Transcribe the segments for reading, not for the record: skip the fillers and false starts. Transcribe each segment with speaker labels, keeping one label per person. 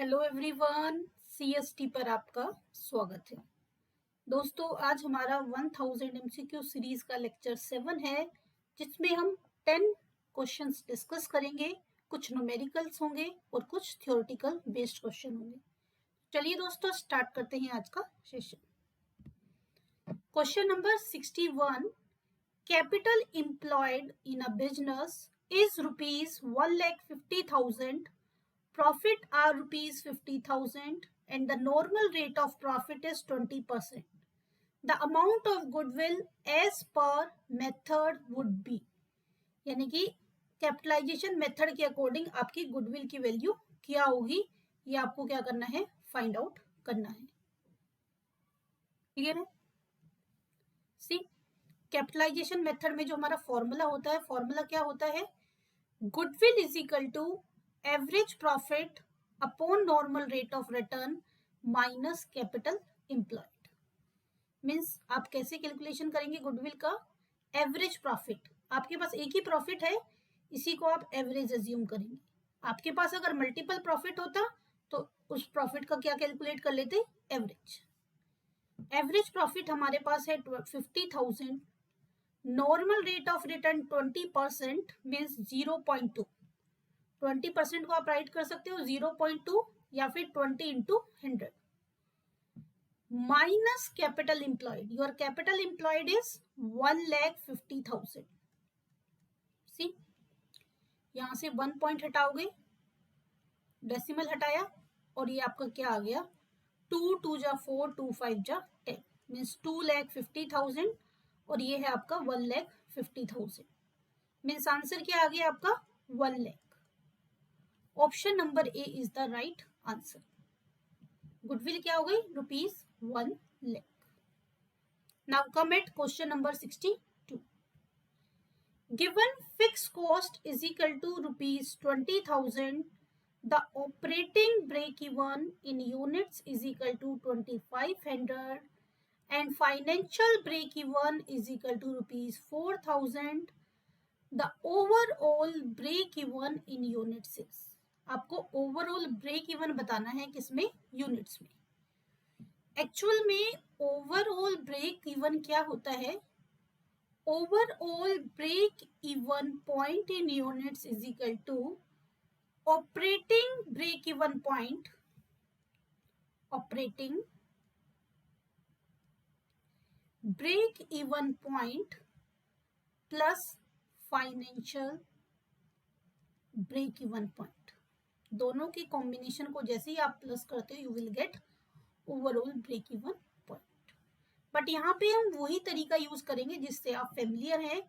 Speaker 1: Hello everyone, CST पर आपका स्वागत है। दोस्तों, आज हमारा 1000 एमसीक्यू सीरीज का लेक्चर 7 है, जिसमें हम 10 क्वेश्चंस डिस्कस करेंगे। कुछ न्यूमेरिकल्स होंगे और कुछ थ्योरेटिकल बेस्ड क्वेश्चन होंगे। चलिए दोस्तों, स्टार्ट करते हैं आज का session. Question number 61, capital employed in a business is rupees 1,50,000, profit are rupees 50,000 and the normal rate of profit is 20%. The amount of goodwill as per method would be, यानी कि capitalisation method के according आपकी goodwill की value क्या होगी, ये आपको क्या करना है, फाइंड आउट करना है। क्लियर है? सी, कैपिटलाइजेशन मेथड में जो हमारा फॉर्मूला होता है, फॉर्मूला क्या होता है, goodwill is equal to average profit upon normal rate of return minus capital employed. Means आप कैसे कैलकुलेशन करेंगे गुडविल का, एवरेज प्रॉफिट, आपके पास एक ही प्रॉफिट है, इसी को आप एवरेज एज्यूम करेंगे। आपके पास अगर मल्टीपल प्रॉफिट होता तो उस प्रॉफिट का क्या कैलकुलेट कर लेते, एवरेज। एवरेज प्रॉफिट हमारे पास है 50,000, normal rate of return 20% means 0.2। 20% को आप राइट कर सकते हो 0.2 या फिर 20 into 100 minus capital employed. Your capital employed is 1,50,000। सी, यहां से 1 पॉइंट हटाओगे, डेसिमल हटाया और ये आपका क्या आ गया, 2 2 जा 4, 2 5 जा 10 मीन्स 2,50,000 और ये है आपका 1,50,000 मीन्स आंसर क्या आ गया आपका 1 lakh. Option number A is the right answer. Goodwill क्या हो गई, rupees 1 lakh. Now come at question number 62। Given fix cost is equal to rupees 20,000, the operating break even in units is equal to 2,500 and financial break even is equal to rupees 4,000. The overall break even in units is, आपको overall break even बताना है किसमें, units में। Actual में overall break even क्या होता है, overall break even point in units is equal to operating break even point, operating break even point plus financial break even point. दोनों की कॉम्बिनेशन को जैसे ही आप प्लस करते हो you will get overall break even point. But यहाँ पे हम वही तरीका यूज करेंगे जिससे आप फेमिलियर हैं।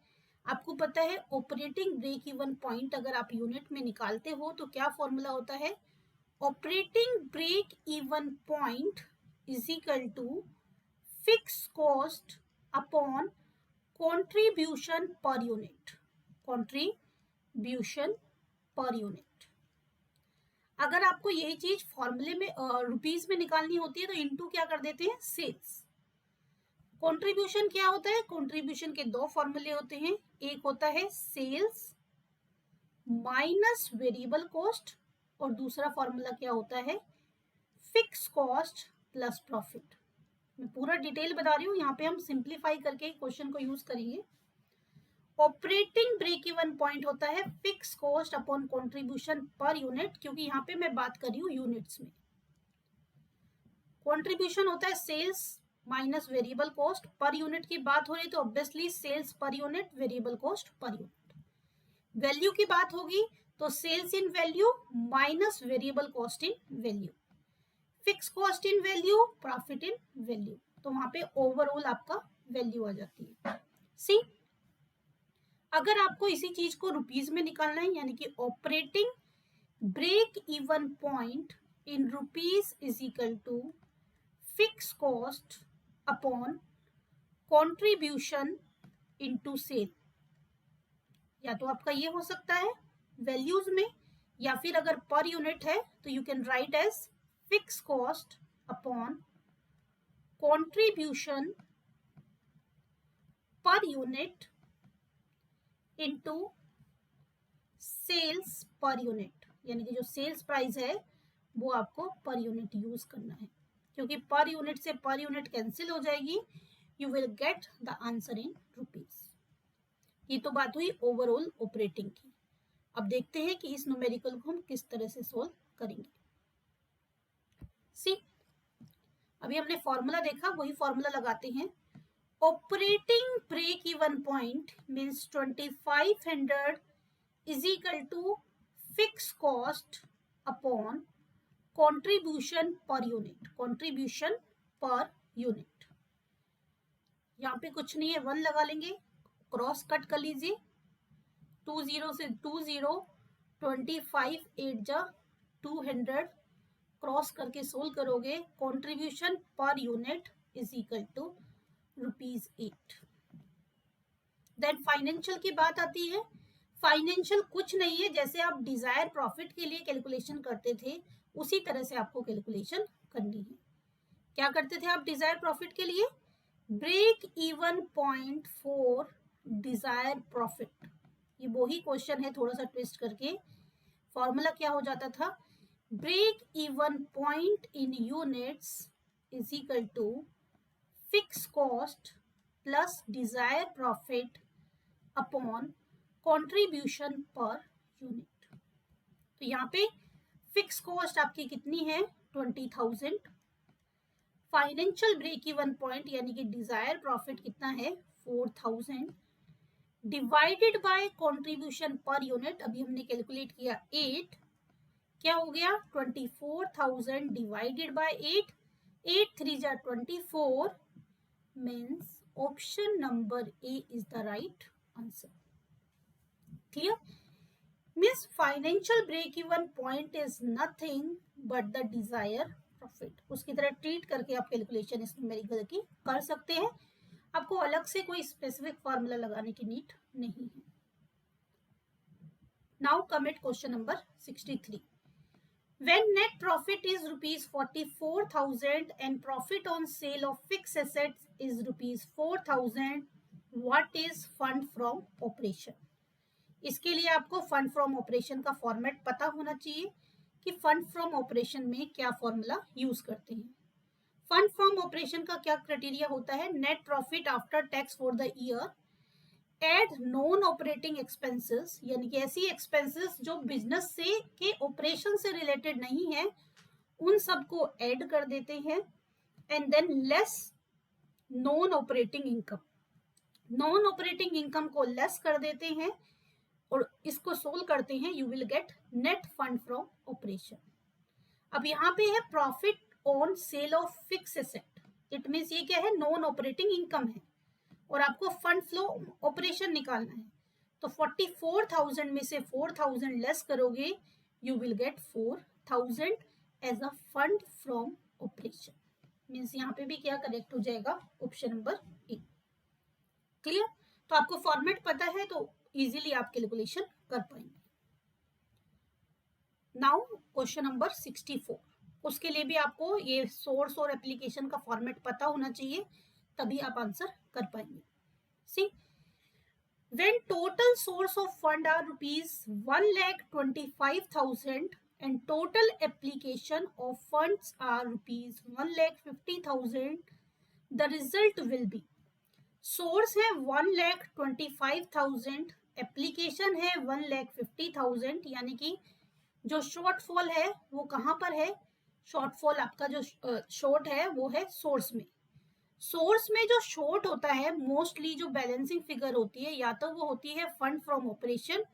Speaker 1: आपको पता है ऑपरेटिंग ब्रेक इवन पॉइंट अगर आप यूनिट में निकालते हो तो क्या फॉर्मूला होता है, operating break even point is equal to fix cost upon contribution per unit, contribution per unit. अगर आपको यही चीज फॉर्मूले में रुपीज में निकालनी होती है तो इनटू क्या कर देते हैं, सेल्स। कंट्रीब्यूशन क्या होता है, कंट्रीब्यूशन के दो फॉर्मूले होते हैं, एक होता है सेल्स माइनस वेरिएबल कॉस्ट और दूसरा फॉर्मूला क्या होता है, फिक्स कॉस्ट प्लस प्रॉफिट। मैं पूरा डिटेल बता रही हूँ, यहाँ पे हम सिंप्लीफाई करके क्वेश्चन को यूज करेंगे। ऑपरेटिंग ब्रेक इवन पॉइंट होता है fix cost upon contribution per unit, क्योंकि यहाँ पे मैं बात कर रही हूँ यूनिट्स में। कंट्रीब्यूशन होता है sales minus variable cost, per unit की बात हो रही तो obviously sales per unit, variable cost per unit. Value की बात होगी तो sales in value minus variable cost in value, fix cost in value, profit in value, तो वहां पे ओवरऑल आपका वैल्यू आ जाती है। सी, अगर आपको इसी चीज को रुपीज में निकालना है, यानी कि operating break even point in rupees is equal to fix cost upon contribution into sale, या तो आपका ये हो सकता है वैल्यूज में, या फिर अगर पर यूनिट है तो you can write as fix cost upon contribution per unit into sales per unit, यानी कि जो सेल्स प्राइस है वो आपको पर यूनिट यूज करना है, क्योंकि पर यूनिट से पर यूनिट कैंसिल हो जाएगी, you will get the answer in rupees. ये तो बात हुई ओवरऑल ऑपरेटिंग की। अब देखते हैं कि इस न्यूमेरिकल को हम किस तरह से सोल्व करेंगे। सी, अभी हमने फॉर्मूला देखा, वही फॉर्मूला लगाते हैं। Operating break even point means 2500 is equal to fix cost upon contribution per unit. Contribution per unit, यहाँ पे कुछ नहीं है, 1 लगा लेंगे, क्रॉस कट कर लीजिए, 20 से 20, 25 8 जा 200, क्रॉस करके सोल्व करोगे, contribution per unit is equal to ₹8। Then financial की बात आती है। फाइनेंशियल कुछ नहीं है, जैसे आप डिजायर प्रॉफिट के लिए कैलकुलेशन करते थे उसी तरह से आपको कैलकुलेशन करनी है। क्या करते थे आप डिजायर प्रॉफिट के लिए? Break even point for desire profit, ये वही क्वेश्चन है थोड़ा सा ट्विस्ट करके। फॉर्मूला क्या हो जाता था? Break even point in units is equal to fix cost plus desire profit upon contribution per unit. तो यहाँ पे फिक्स कॉस्ट आपकी कितनी है? 20,000। फाइनेंशियल ब्रेक इवन पॉइंट यानी कि डिजायर प्रॉफिट कितना है? 4,000 divided by contribution per unit, अभी हमने कैलकुलेट किया 8, क्या हो गया? 24,000 डिवाइडेड बाय 8, 8 3 जा 24, means option number A is the right answer. Clear? Means financial break even point is nothing but the desire profit. उसकी तरह ट्रीट करके आप कैलकुलेशन इस न्यूमेरिकल की कर सकते हैं, आपको अलग से कोई स्पेसिफिक फार्मूला लगाने की नीड नहीं है। Now come at question number 63। When net profit is ₹44,000 and profit on sale of fixed assets is ₹4,000, what is fund from operation? इसके लिए आपको फंड फ्रॉम ऑपरेशन का फॉर्मेट पता होना चाहिए कि फंड फ्रॉम ऑपरेशन में क्या फॉर्मूला यूज करते हैं। फंड फ्रॉम ऑपरेशन का क्या क्राइटेरिया होता है? Net profit after tax for the year, add non operating expenses, यानी कि ऐसी एक्सपेंसेस जो बिजनेस से के ऑपरेशन से रिलेटेड नहीं है उन सबको ऐड कर देते हैं, and than less non operating income, non operating income को लेस कर देते हैं और इसको सोल्व करते हैं, you will gate net fund from operation. अब यहाँ पे है profit on sale of fix asset, it means ये क्या है? नॉन ऑपरेटिंग इनकम है और आपको फंड फ्लो ऑपरेशन निकालना है। तो 44,000 में से 4,000 लेस करोगे, you will get 4,000 as a fund from operation. Means यहाँ पे भी क्या करेक्ट हो जाएगा? Option number A. क्लियर? तो आपको फॉर्मेट पता है तो इजीली आप कैलकुलेशन कर पाएंगे। नाउ क्वेश्चन नंबर 64, उसके लिए भी आपको ये सोर्स और एप्लीकेशन का फॉर्मेट पता होना चाहिए, तभी आप आंसर कर पाएंगे। सी, when total source of fund are ₹1,25,000 and total application of funds are ₹1,50,000, the result will be, source है 1,25,000, एप्लीकेशन है 1,50,000, यानी कि जो शॉर्टफॉल है वो कहाँ पर है? शॉर्टफॉल आपका जो शॉर्ट है वो है सोर्स में। सोर्स में जो शॉर्ट होता है मोस्टली जो बैलेंसिंग फिगर होती है, या तो वो होती है फंड फ्रॉम ऑपरेशन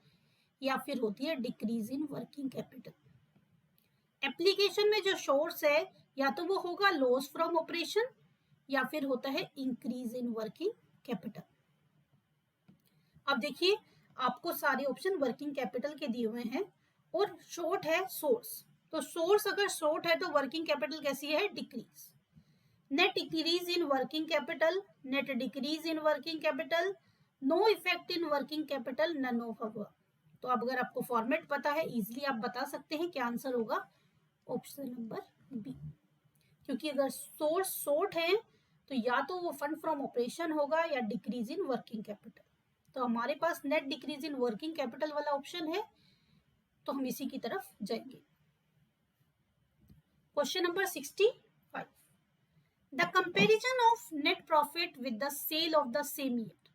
Speaker 1: या फिर होती है decrease in working capital. Application में जो शॉर्ट्स है या तो वो होगा लॉस फ्रॉम ऑपरेशन या फिर होता है इंक्रीज इन वर्किंग कैपिटल। अब देखिए आपको सारे ऑप्शन वर्किंग कैपिटल के दिए हुए हैं और शॉर्ट है सोर्स, तो सोर्स अगर शॉर्ट है तो वर्किंग कैपिटल कैसी है? Decrease. Net decrease in working capital, net decrease in working capital, no effect in working capital, none of above. तो अब अगर आपको फॉर्मेट पता है इजीली आप बता सकते हैं क्या आंसर होगा? ऑप्शन नंबर बी, क्योंकि अगर सोर्स शॉर्ट है तो या तो वो फंड फ्रॉम ऑपरेशन होगा या डिक्रीज इन वर्किंग कैपिटल। तो हमारे पास net decrease in working capital वाला ऑप्शन है, तो हम इसी की तरफ जाएंगे। Question number 65, the comparison of net profit with the sale of the same year.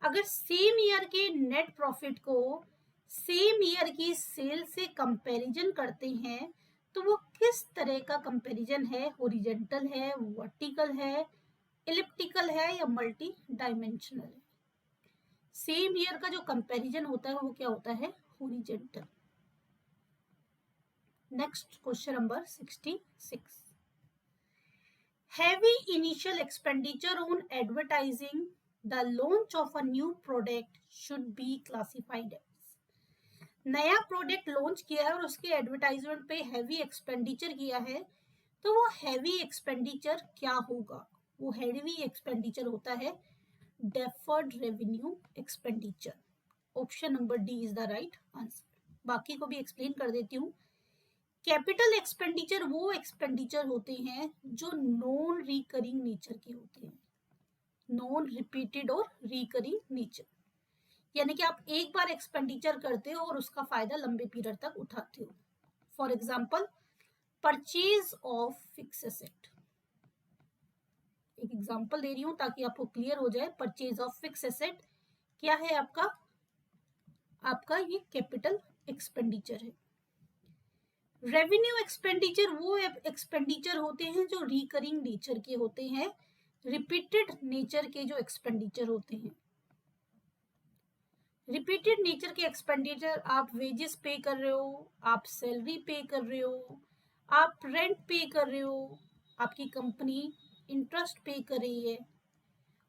Speaker 1: अगर सेम ईयर के नेट प्रॉफिट को सेम ईयर की सेल से कंपैरिजन करते हैं तो वो किस तरह का कंपैरिजन है, हॉरिजॉन्टल है, वर्टिकल है, इलिप्टिकल है या मल्टी डायमेंशनल है। सेम ईयर का जो कंपैरिजन होता है वो क्या होता है, horizontal. Next question number 66, heavy initial expenditure on advertising the launch of a new product should be classified as। नया प्रोडक्ट लॉन्च किया है और उसके एडवर्टाइजमेंट पे हैवी एक्सपेंडिचर किया है तो वो हैवी एक्सपेंडिचर क्या होगा, वो हैवी एक्सपेंडिचर होता है deferred revenue expenditure. Option number D is the right answer. बाकी को भी एक्सप्लेन कर देती हूँ। कैपिटल एक्सपेंडिचर वो एक्सपेंडिचर होते हैं जो नॉन रिकरिंग नेचर के होते हैं, नॉन रिपीटेड और रिकरिंग नेचर, यानी कि आप एक बार एक्सपेंडिचर करते हो और उसका फायदा लंबे पीरियड तक उठाते हो। For example purchase of fix asset, एक एग्जांपल दे रही हूं ताकि आपको क्लियर हो जाए। परचेज ऑफ फिक्स एसेट क्या है आपका ये कैपिटल एक्सपेंडिचर है। रेवेन्यू एक्सपेंडिचर वो एक्सपेंडिचर होते हैं जो रिकरिंग नेचर के होते हैं, रिपीटेड नेचर के जो एक्सपेंडिचर होते हैं। रिपीटेड नेचर के एक्सपेंडिचर आप वेजेस पे कर रहे हो, आप सैलरी पे कर रहे हो, आप रेंट पे कर रहे हो, आपकी कंपनी इंटरेस्ट पे कर रही है,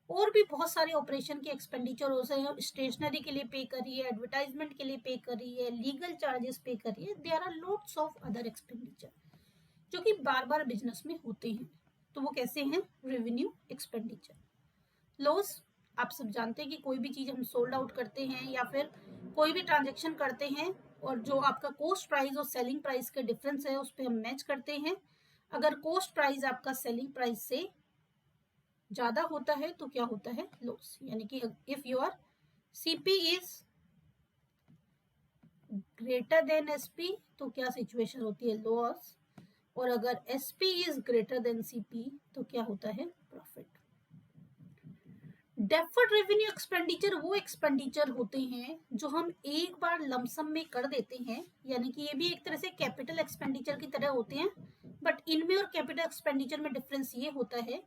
Speaker 1: और भी बहुत सारे ऑपरेशन के एक्सपेंडिचर हो सकते हैं। स्टेशनरी के लिए पे कर रही है, एडवर्टाइजमेंट के लिए पे कर रही है, लीगल चार्जेस पे कर रही है। There are lots of other expenditure जो कि बार बार बिजनेस में होते हैं, तो वो कैसे हैं, रेवेन्यू एक्सपेंडिचर। लॉस आप सब जानते हैं कि कोई भी चीज हम सोल्ड आउट करते हैं या फिर कोई भी ट्रांजेक्शन करते हैं और जो आपका कॉस्ट प्राइस और सेलिंग प्राइस का डिफरेंस है उस पर हम मैच करते हैं। अगर कॉस्ट प्राइस आपका सेलिंग प्राइस से ज्यादा होता है तो क्या होता है, लॉस। यानी कि if your CP is greater than SP तो क्या सिचुएशन होती है, लॉस। और अगर SP is greater than CP तो क्या होता है, प्रॉफिट। डेफर्ड रेवेन्यू एक्सपेंडिचर वो एक्सपेंडिचर होते हैं जो हम एक बार लमसम में कर देते हैं, यानी कि ये भी एक तरह से कैपिटल एक्सपेंडिचर की तरह होते हैं, बट इनमें और कैपिटल एक्सपेंडिचर में डिफरेंस ये होता है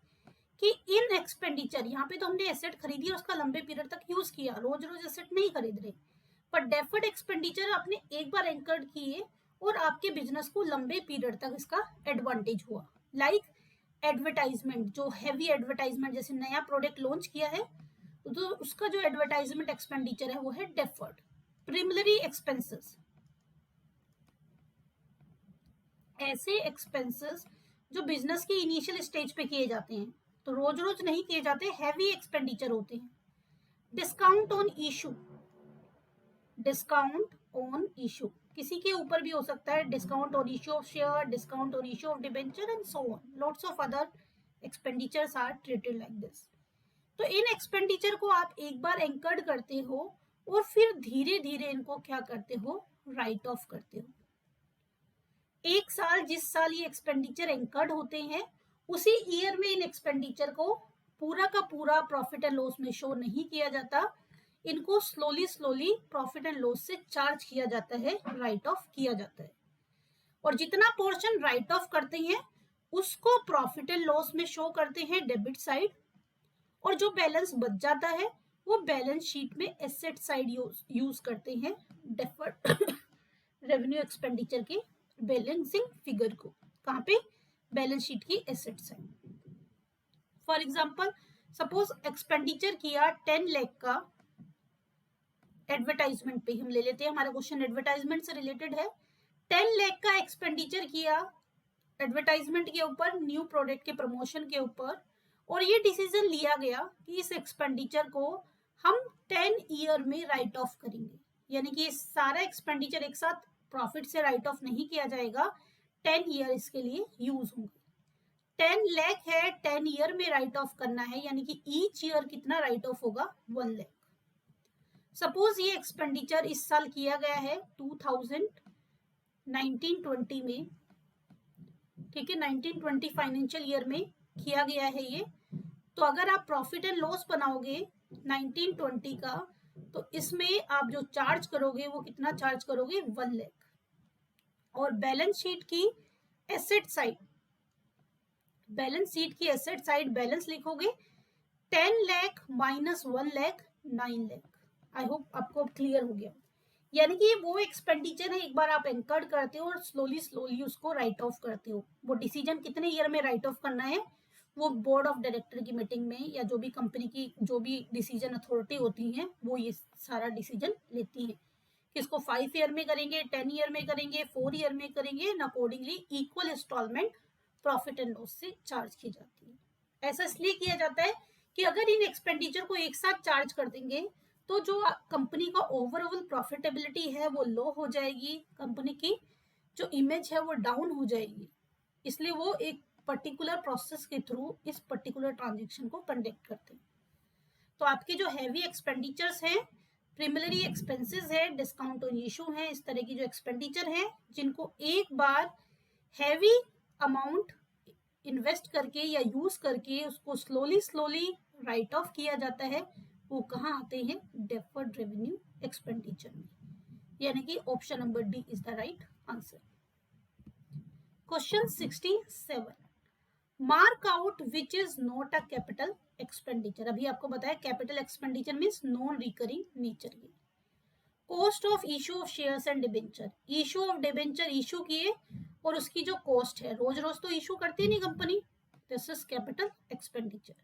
Speaker 1: कि इन एक्सपेंडिचर यहाँ पे तो हमने एसेट खरीदी और उसका लंबे पीरियड तक यूज किया, रोज रोज एसेट नहीं खरीद रहे। पर डेफर्ड एक्सपेंडिचर आपने एक बार एंकर्ड किए और आपके बिजनेस को लंबे पीरियड तक इसका एडवांटेज हुआ। लाइक एडवर्टाइजमेंट, जो हैवी एडवर्टाइजमेंट, जैसे नया प्रोडक्ट लॉन्च किया है तो उसका जो एडवर्टाइजमेंट एक्सपेंडिचर है वो है डेफर्ड। प्रिमिलरी एक्सपेंसेस, ऐसे एक्सपेंसेस जो बिजनेस के इनिशियल स्टेज पे किए जाते हैं, तो रोज रोज नहीं किए जाते, हैवी एक्सपेंडिचर होते हैं। Discount on issue, discount on issue किसी के ऊपर भी हो सकता है, discount on issue of share, discount on issue of debenture and so on, lots of other expenditures are treated like this. तो इन एक्सपेंडिचर को आप एक बार एंकर्ड करते हो और फिर धीरे धीरे इनको क्या करते हो, राइट ऑफ करते हो। एक साल, जिस साल ये एक्सपेंडिचर एंकर्ड होते हैं उसी ईयर में इन एक्सपेंडिचर को पूरा का पूरा प्रॉफिट एंड लॉस में शो नहीं किया जाता, इनको slowly slowly profit and loss से चार्ज किया जाता है, राइट ऑफ किया जाता है। और जितना पोर्शन राइट ऑफ करते हैं उसको प्रॉफिट एंड लॉस में शो करते हैं डेबिट साइड, और जो बैलेंस बच जाता है वो बैलेंस शीट में एसेट साइड यूज करते हैं, डेफर्ड रेवेन्यू एक्सपेंडिचर के बैलेंसिंग फिगर को। कहाँ पे, बैलेंस शीट की asset side. For example suppose expenditure किया 10 लाख का एडवर्टाइजमेंट पे, हम ले लेते हैं, हमारा क्वेश्चन एडवर्टाइजमेंट से रिलेटेड है। 10 लाख का एक्सपेंडिचर किया एडवर्टाइजमेंट के ऊपर, न्यू प्रोडक्ट के प्रमोशन के ऊपर, और ये डिसीजन लिया गया कि इस एक्सपेंडिचर को हम 10 ईयर में राइट ऑफ करेंगे, यानी कि सारा एक्सपेंडिचर एक साथ प्रॉफिट से राइट ऑफ नहीं किया जाएगा, 10 ईयर इसके लिए यूज होंगे। 10 लाख है, 10 ईयर में राइट ऑफ करना है, यानी कि ईच ईयर कितना राइट ऑफ होगा, 1 लाख। सपोज ये एक्सपेंडिचर इस साल किया गया है 2019-20 में, ठीक है, 1920 फाइनेंशियल ईयर में किया गया है ये। तो अगर आप प्रॉफिट एंड लॉस बनाओगे 1920 का, तो इसमें आप जो चार्ज करोगे वो कितना चार्ज करोगे, 1 लाख। और बैलेंस शीट की एसेट साइड, बैलेंस शीट की एसेट साइड बैलेंस लिखोगे 10 lakh minus 1 lakh 9 lakh. I hope आपको क्लियर हो गया। यानी कि वो एक्सपेंडिचर है, एक बार आप एंकर्ड करते हो और स्लोली स्लोली उसको राइट ऑफ करते हो। वो डिसीजन कितने ईयर में राइट ऑफ करना है वो बोर्ड ऑफ डायरेक्टर की मीटिंग में या जो भी कंपनी की जो भी डिसीजन अथॉरिटी होती है वो ये सारा डिसीजन लेती है कि इसको 5 ईयर में करेंगे, 10 ईयर में करेंगे, 4 ईयर में करेंगे, and accordingly equal instalment profit and loss से चार्ज की जाती है। ऐसा इसलिए किया जाता है कि अगर इन एक्सपेंडिचर को एक साथ चार्ज कर देंगे तो जो कंपनी का ओवरऑल प्रॉफिटेबिलिटी है वो लो हो जाएगी, कंपनी की जो इमेज है वो डाउन हो जाएगी। इसलिए वो एक पर्टिकुलर प्रोसेस के थ्रू इस पर्टिकुलर ट्रांजेक्शन को कंडक्ट करते हैं। तो आपके जो हैवी एक्सपेंडिचर्स हैं, प्रीमिलरी एक्सपेंसेस है, डिस्काउंट ऑन इशू है, इस तरह की जो एक्सपेंडिचर है जिनको एक बार हैवी अमाउंट इन्वेस्ट करके या यूज करके उसको स्लोली स्लोली राइट ऑफ किया जाता है, वो कहाँ आते हैं, डेफर्ड रेवेन्यू एक्सपेंडिचर में। यानी कि option number D is the right answer. Question 67, mark out which is not a capital expenditure. अभी आपको बताया capital expenditure means non recurring nature की। Cost of issue of shares and debenture, issue of debenture issue किए और उसकी जो cost है, रोज रोज तो इशू करती नहीं company, this is capital expenditure.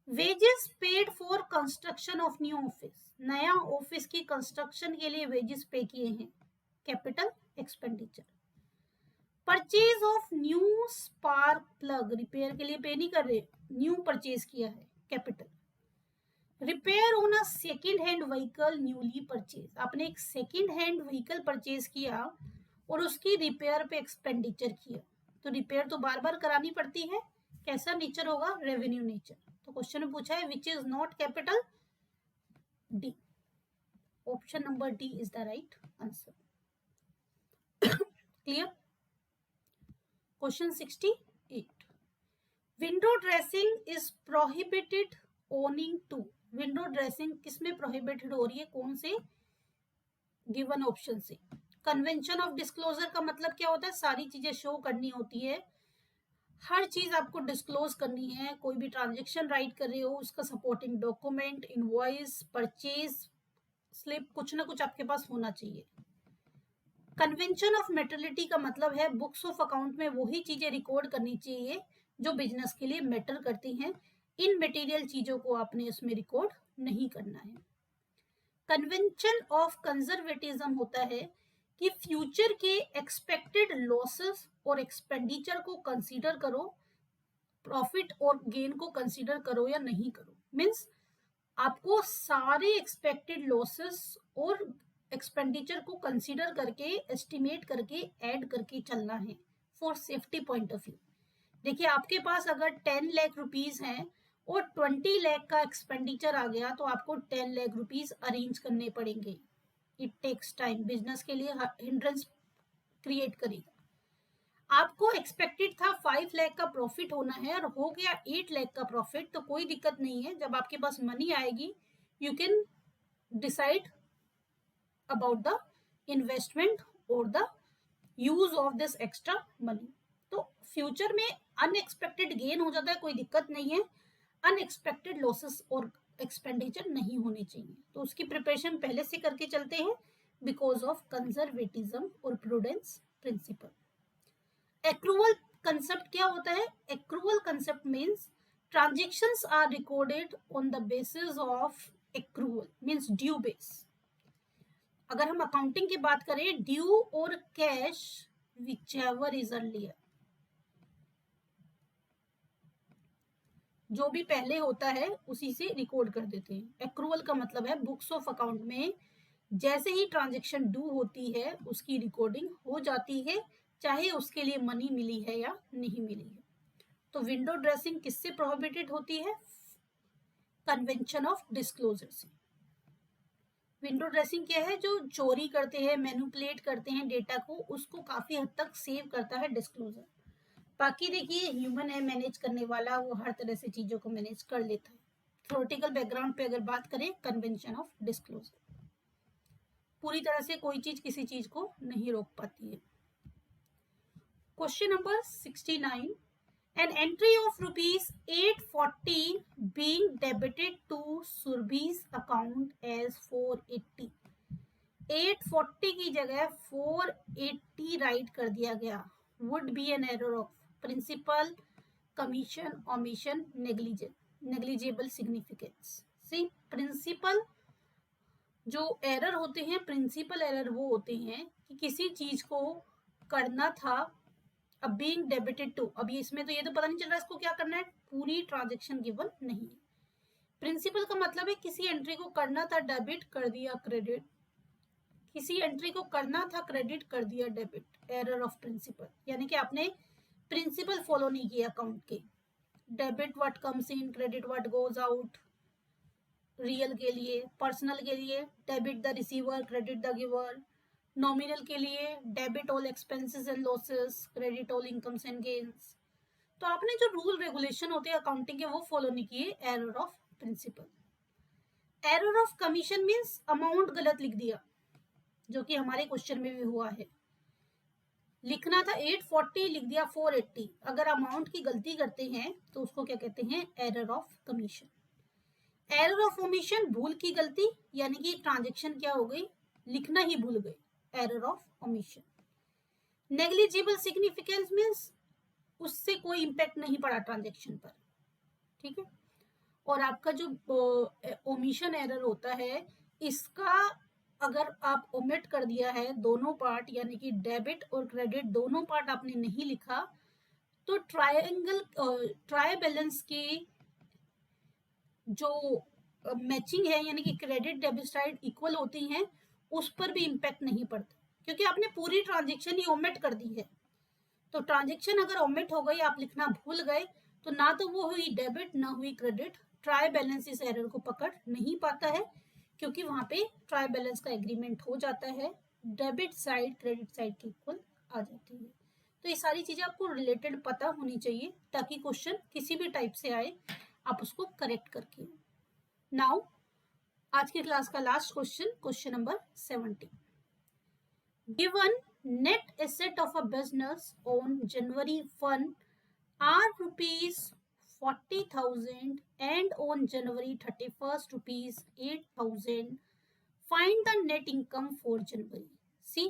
Speaker 1: Wages paid for construction of new office, नया ऑफिस की कंस्ट्रक्शन के लिए वेजेस पे किए हैं, capital expenditure. Purchase of new spark plug, repair के लिए पे नहीं कर रहे, न्यू परचेज किया है, capital. Repair on a second hand vehicle newly purchase, आपने एक सेकेंड हैंड व्हीकल परचेज किया और उसकी रिपेयर पे एक्सपेंडिचर किया, तो रिपेयर तो बार बार करानी पड़ती है, कैसा नेचर होगा, रेवेन्यू नेचर। तो क्वेश्चन में पूछा है which is not capital, D, option number D is the right answer. Clear. Question 68, window dressing is prohibited owning to, window dressing किसमें प्रोहिबिटेड हो रही है, कौन से गिवन ऑप्शन से। कन्वेंशन ऑफ डिस्क्लोजर का मतलब क्या होता है, सारी चीजें शो करनी होती है, हर चीज आपको डिस्क्लोज करनी है, कोई भी ट्रांजेक्शन राइट कर रहे हो उसका supporting document, invoice, purchase slip, कुछ ना कुछ आपके पास होना चाहिए। कन्वेंशन ऑफ मेटरलिटी का मतलब है बुक्स ऑफ अकाउंट में वही चीजें रिकॉर्ड करनी चाहिए जो बिजनेस के लिए मैटर करती हैं, इन मटेरियल चीजों को आपने उसमें रिकॉर्ड नहीं करना है। कन्वेंशन ऑफ कंजर्वेटिज्म होता है कि फ्यूचर के एक्सपेक्टेड लॉसेस और एक्सपेंडिचर को कंसीडर करो, प्रॉफिट और गेन को कंसीडर करो या नहीं करो, मीन्स आपको सारे एक्सपेक्टेड लॉसेस और एक्सपेंडिचर को कंसीडर करके एस्टिमेट करके ऐड करके चलना है for safety point of view. देखिए आपके पास अगर 10 लाख रुपीज हैं और 20 लाख का एक्सपेंडिचर आ गया तो आपको 10 लाख रुपीज अरेंज करने पड़ेंगे, इट टेक्स टाइम, बिजनेस के लिए हिंड्रेंस क्रिएट करेगा। आपको एक्सपेक्टेड था 5 लाख का प्रॉफिट होना है और हो गया 8 लाख का प्रॉफिट, तो कोई दिक्कत नहीं है, जब आपके पास मनी आएगी you can decide about the investment और the use of this extra money. तो फ्यूचर में अनएक्सपेक्टेड गेन हो जाता है, कोई दिक्कत नहीं है, अनएक्सपेक्टेड लॉसेस और एक्सपेंडिचर नहीं होने चाहिए, तो उसकी प्रिपरेशन पहले से करके चलते हैं बिकॉज ऑफ कंजर्वेटिज्म और प्रूडेंस प्रिंसिपल। एक्रूवल कंसेप्ट क्या होता है, accrual concept means transactions are recorded on the basis of accrual means due base. अगर हम अकाउंटिंग की बात करें, ड्यू और कैश विचएवर इज अर्लियर, जो भी पहले होता है उसी से रिकॉर्ड कर देते हैं। एक्रूवल का मतलब है बुक्स ऑफ अकाउंट में जैसे ही ट्रांजेक्शन ड्यू होती है उसकी रिकॉर्डिंग हो जाती है, चाहे उसके लिए मनी मिली है या नहीं मिली है। तो विंडो ड्रेसिंग किससे प्रोहिबिटेड होती है, कन्वेंशन ऑफ डिस्क्लोजर से। विंडो ड्रेसिंग क्या है, जो चोरी करते हैं, मैनिपुलेट करते हैं डेटा को, उसको काफी हद तक सेव करता है डिस्क्लोजर। बाकी देखिए ह्यूमन है मैनेज करने वाला, वो हर तरह से चीजों को मैनेज कर लेता है। थ्योरेटिकल बैकग्राउंड पे अगर बात करें, कन्वेंशन ऑफ डिस्क्लोजर, पूरी तरह से कोई चीज किसी चीज को नहीं रोक पाती है। Question number 69, an entry of rupees 840 being debited to Surbhi's account as 480, 840 की जगह 480 राइट कर दिया गया, would be an error of principal, commission, omission, negligible significance। C principal जो एरर होते हैं, प्रिंसिपल एरर वो होते हैं कि किसी चीज को करना था, अब बीइंग डेबिटेड टू, अब इसमें तो ये तो पता नहीं चल रहा इसको क्या करना है, पूरी ट्रांजेक्शन गिवन नहीं है। प्रिंसिपल का मतलब है किसी एंट्री को करना था डेबिट, कर दिया क्रेडिट, किसी एंट्री को करना था क्रेडिट, कर दिया डेबिट, एरर ऑफ प्रिंसिपल, यानी कि आपने प्रिंसिपल फॉलो नहीं किया अकाउंट के। Debit what comes in, credit what goes out, real के लिए, पर्सनल के लिए debit the receiver, credit the giver, nominal के लिए debit all expenses and losses, credit all incomes and gains. तो आपने जो रूल रेगुलेशन होते हैं अकाउंटिंग के वो फॉलो नहीं किए, error of principle. Error of commission means amount गलत लिख दिया, जो कि हमारे क्वेश्चन में भी हुआ है, लिखना था 840 लिख दिया 480। अगर अमाउंट की गलती करते हैं तो उसको क्या कहते हैं, error of commission. Error of omission, भूल की गलती, यानी कि ट्रांजेक्शन क्या हो गई, लिखना ही भूल गए, error of omission. Negligible significance means उससे कोई इंपैक्ट नहीं पड़ा ट्रांजेक्शन पर, ठीक है। और आपका जो ओमिशन एरर होता है, इसका अगर आप ओमिट कर दिया है दोनों पार्ट, यानी कि डेबिट और क्रेडिट दोनों पार्ट आपने नहीं लिखा, तो ट्राई बैलेंस की जो मैचिंग है, यानी कि क्रेडिट डेबिट साइड इक्वल होती हैं, उस पर भी इंपैक्ट नहीं पड़ता, क्योंकि आपने पूरी ट्रांजेक्शन ही ओमिट कर दी है। तो ट्रांजेक्शन अगर ओमिट हो गई, आप लिखना भूल गए, तो ना तो वो हुई डेबिट ना हुई क्रेडिट, ट्राई बैलेंस इस एरर को पकड़ नहीं पाता है, क्योंकि वहां पे ट्राई बैलेंस का एग्रीमेंट हो जाता है, डेबिट साइड क्रेडिट साइड के इक्वल आ जाती है। तो ये सारी चीजें आपको रिलेटेड पता होनी चाहिए, ताकि क्वेश्चन किसी भी टाइप से आए आप उसको करेक्ट करके। नाउ आज की क्लास का last question, question number 70, given net asset of a business on January 1 are rupees 40,000 and on January 31st rupees 8,000, find the net income for January। सी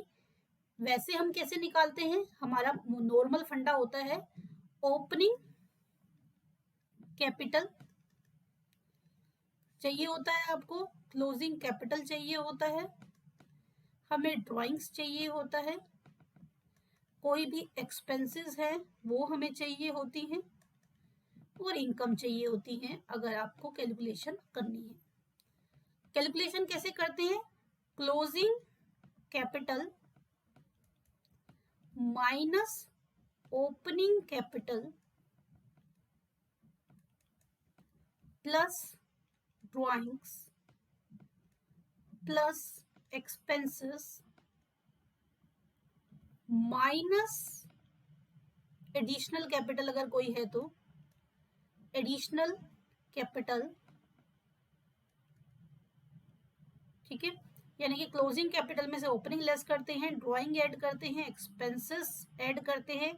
Speaker 1: वैसे हम कैसे निकालते हैं, हमारा नॉर्मल फंडा होता है ओपनिंग कैपिटल चाहिए होता है, आपको क्लोजिंग कैपिटल चाहिए होता है, हमें ड्राइंग्स चाहिए होता है, कोई भी एक्सपेंसेस है वो हमें चाहिए होती हैं, और इनकम चाहिए होती है अगर आपको कैलकुलेशन करनी है। कैलकुलेशन कैसे करते हैं, closing capital minus opening capital plus drawings plus expenses minus additional capital, अगर कोई है तो एडिशनल कैपिटल, ठीक है। यानी कि क्लोजिंग कैपिटल में से ओपनिंग लेस करते हैं, ड्राइंग ऐड करते हैं, एक्सपेंसेस ऐड करते हैं,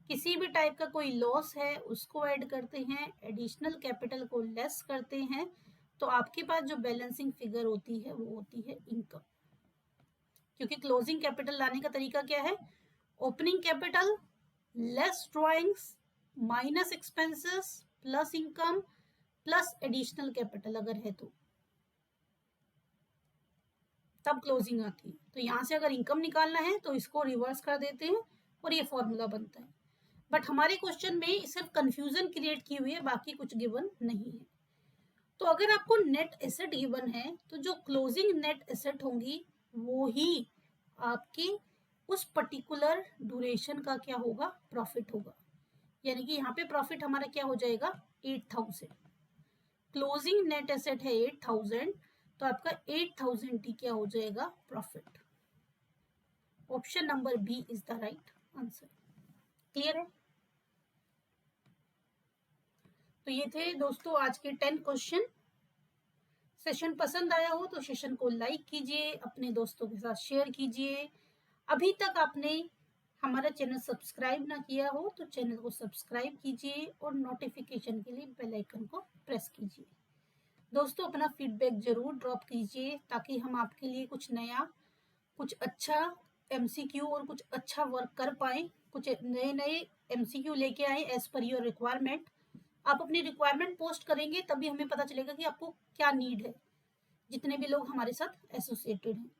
Speaker 1: किसी भी टाइप का कोई लॉस है उसको ऐड करते हैं, एडिशनल कैपिटल को लेस करते हैं, तो आपके पास जो बैलेंसिंग फिगर होती है वो होती है इनकम। क्योंकि क्लोजिंग कैपिटल लाने का तरीका क्या है, opening capital less drawings minus expenses plus income plus additional capital अगर है तो, तब क्लोजिंग आती है। तो यहाँ से अगर इनकम निकालना है तो इसको रिवर्स कर देते हैं और ये फॉर्मूला बनता है। बट हमारे क्वेश्चन में सिर्फ कंफ्यूजन क्रिएट की हुई है, बाकी कुछ गिवन नहीं है। तो अगर आपको नेट एसेट गिवन है तो जो क्लोजिंग नेट एसेट होंगी वो ही आपकी उस पर्टिकुलर ड्यूरेशन का क्या होगा, प्रॉफिट होगा। यानी कि यहाँ पे प्रॉफिट हमारा क्या हो जाएगा, 8,000। क्लोजिंग नेट एसेट है 8,000, तो आपका 8,000 टी क्या हो जाएगा, profit. Option number B is the right answer. Clear है। तो ये थे दोस्तों आज के 10 क्वेश्चन। सेशन पसंद आया हो तो सेशन को लाइक कीजिए, अपने दोस्तों के साथ शेयर कीजिए। अभी तक आपने हमारा चैनल सब्सक्राइब ना किया हो तो चैनल को सब्सक्राइब कीजिए और नोटिफिकेशन के लिए बेल आइकन को प्रेस कीजिए। दोस्तों अपना फीडबैक जरूर ड्रॉप कीजिए ताकि हम आपके लिए कुछ नया, कुछ अच्छा एमसीक्यू और कुछ अच्छा वर्क कर पाए, कुछ नए नए एमसीक्यू लेके आए एज पर योर रिक्वायरमेंट। आप अपनी रिक्वायरमेंट पोस्ट करेंगे तभी हमें पता चलेगा कि आपको क्या नीड है, जितने भी लोग हमारे साथ एसोसिएटेड हैं।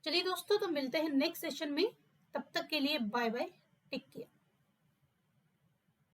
Speaker 1: चलिए दोस्तों, तो मिलते हैं नेक्स्ट सेशन में। तब तक के लिए बाय बाय, टेक केयर।